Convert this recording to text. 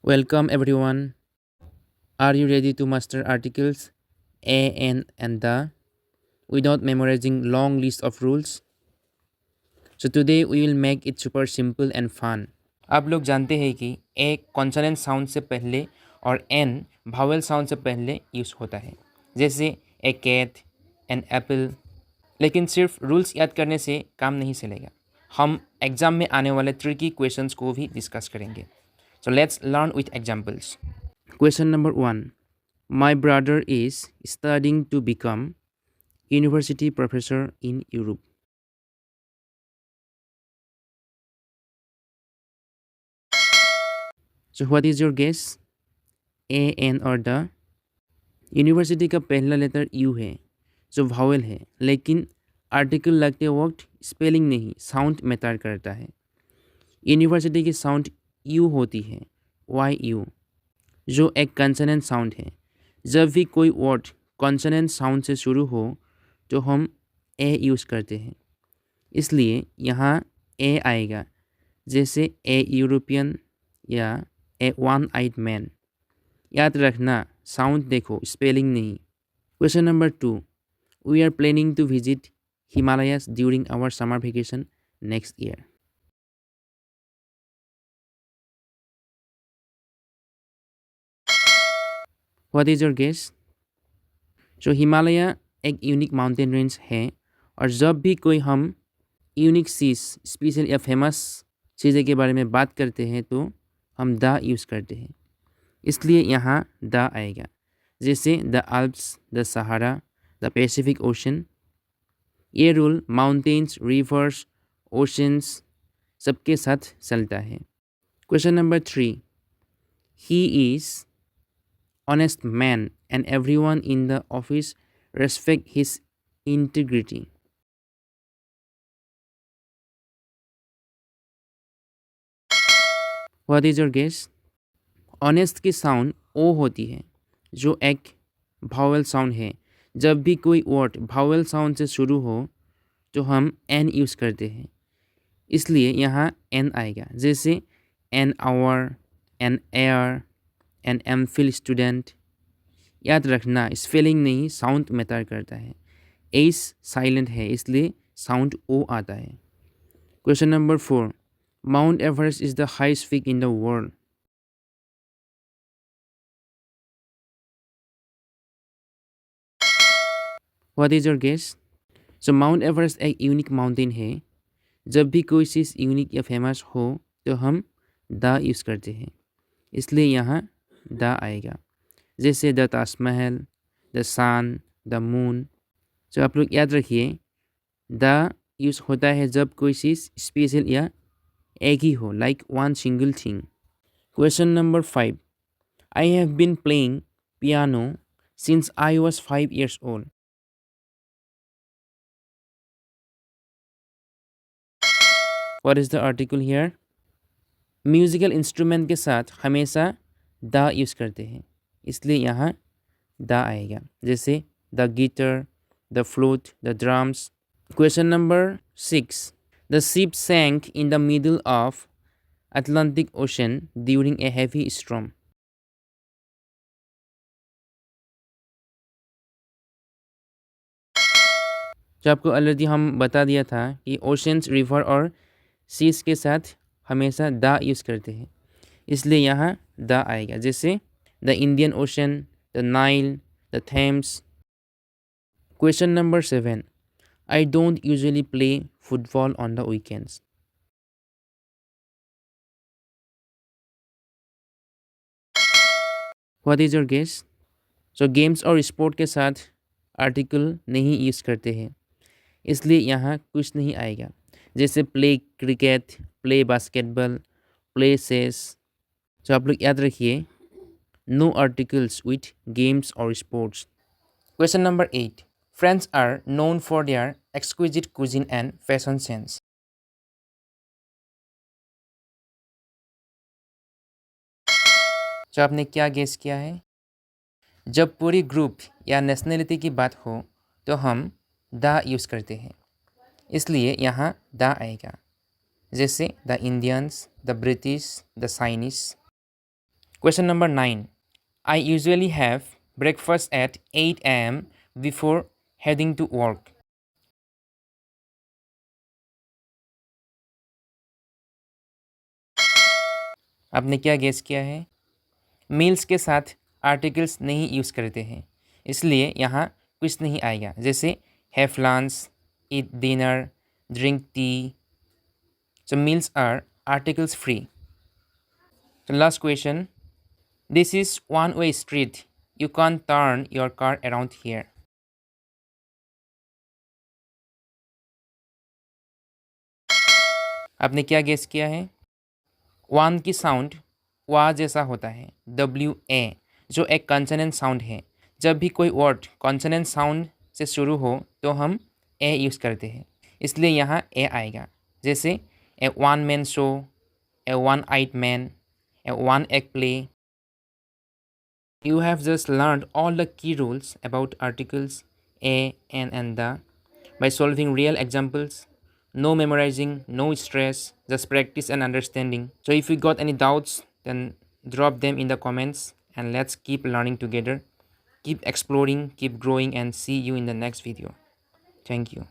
Welcome everyone. Are you ready to master articles a, and the without memorizing long list of rules? So today we will make it super simple and fun. आप लोग जानते हैं कि ए consonant sound से पहले और N Wavell sound से पहले यूज होता है, जैसे ए कैट, एन एप्पल। लेकिन सिर्फ रूल्स याद करने से काम नहीं चलेगा। हम एग्जाम में आने वाले ट्रिकी क्वेश्चंस को भी डिस्कस करेंगे। So let's learn with examples. Question number 1. My brother is studying to become university professor in Europe. So what is your guess? A, N or the? University का पहला letter you है जो Wavell है, लेकिन article लगते वक्त spelling नहीं sound matter करता है। यूनिवर्सिटी की साउंड यू होती है, वाई यू, जो एक कंसोनेंट साउंड है। जब भी कोई वर्ड कॉन्सोनेंट साउंड से शुरू हो तो हम ए यूज़ करते हैं, इसलिए यहाँ ए आएगा, जैसे ए यूरोपियन या ए वन आइड मैन। याद रखना साउंड देखो, स्पेलिंग नहीं। Question number 2. We are planning to visit Himalayas during our summer vacation next year. What is your guess? जो हिमालय एक यूनिक माउंटेन रेंज है, और जब भी कोई हम यूनिक चीज़, स्पेशल या फेमस चीज़ें के बारे में बात करते हैं तो हम द यूज़ करते हैं, इसलिए यहाँ द आएगा, जैसे the Alps, the Sahara, the Pacific ocean. ये रूल माउंटेन्स, रिवर्स, ओशंस सबके साथ चलता है। Question number 3. He is honest man and everyone in the office respect his integrity. What is your guess? Honest की sound ओ होती है, जो एक वावेल साउंड है। जब भी कोई वर्ड वावेल साउंड से शुरू हो तो हम एन यूज़ करते हैं, इसलिए यहाँ एन आएगा, जैसे an hour, an air, an M Phil student. याद रखना स्पेलिंग नहीं साउंड मैटर करता है। एस साइलेंट है, इसलिए साउंड ओ आता है। Question number 4. Mount Everest is the highest peak in the world. What is your guess? So Mount Everest एक यूनिक माउंटेन है। जब भी कोई चीज़ यूनिक या फेमस हो तो हम द यूज़ करते हैं, इसलिए यहाँ द आएगा, जैसे the Taj Mahal, the sun, the moon. तो आप लोग याद रखिए, द यूज़ होता है जब कोई चीज़ स्पेशल या एक ही हो, like one single thing. Question number 5. I have been playing piano since I was 5 years old. What is the article here? Musical instrument के साथ हमेशा द यूज़ करते हैं, इसलिए यहाँ द आएगा, जैसे the guitar, the flute, the drums. Question number 6. The ship sank in the middle of Atlantic Ocean during a heavy storm. जो आपको ऑलरेडी हम बता दिया था कि ओशंस, रिवर और सीज के साथ हमेशा द यूज़ करते हैं, इसलिए यहाँ द आएगा, जैसे the Indian ocean, the Nile, the Thames. Question number 7. I don't usually play football on the weekends. What is your guess? So games और स्पोर्ट के साथ आर्टिकल नहीं यूज़ करते हैं, इसलिए यहाँ कुछ नहीं आएगा, जैसे play cricket, play basketball, play chess. तो आप लोग याद रखिए, नो आर्टिकल्स विथ गेम्स और sports. Question number 8. French are known for their exquisite cuisine and fashion sense. तो आपने क्या गेस किया है? जब पूरी ग्रुप या नेशनलिटी की बात हो तो हम द यूज़ करते हैं, इसलिए यहाँ द आएगा, जैसे the Indians, the British, the Chinese. Question number 9. I usually have breakfast at 8 a.m. before heading to work. आपने क्या गेस किया है? मील्स के साथ आर्टिकल्स नहीं यूज़ करते हैं, इसलिए यहाँ कुछ नहीं आएगा। जैसे have lunch, eat dinner, drink tea. So meals are articles free. So last question. This is one-way street. You can't turn your car around here. आपने क्या गेस किया है? वन की साउंड वा जैसा होता है, WA, जो एक कॉन्सोनेंट साउंड है। जब भी कोई वर्ड कॉन्सोनेंट साउंड से शुरू हो तो हम ए यूज़ करते हैं, इसलिए यहाँ ए आएगा। जैसे a one man show, a one eyed man, a one egg play. You have just learned all the key rules about articles a, and the by solving real examples. No memorizing, no stress, just practice and understanding. So if you got any doubts, then drop them in the comments and let's keep learning together. Keep exploring, keep growing, and see you in the next video. Thank you.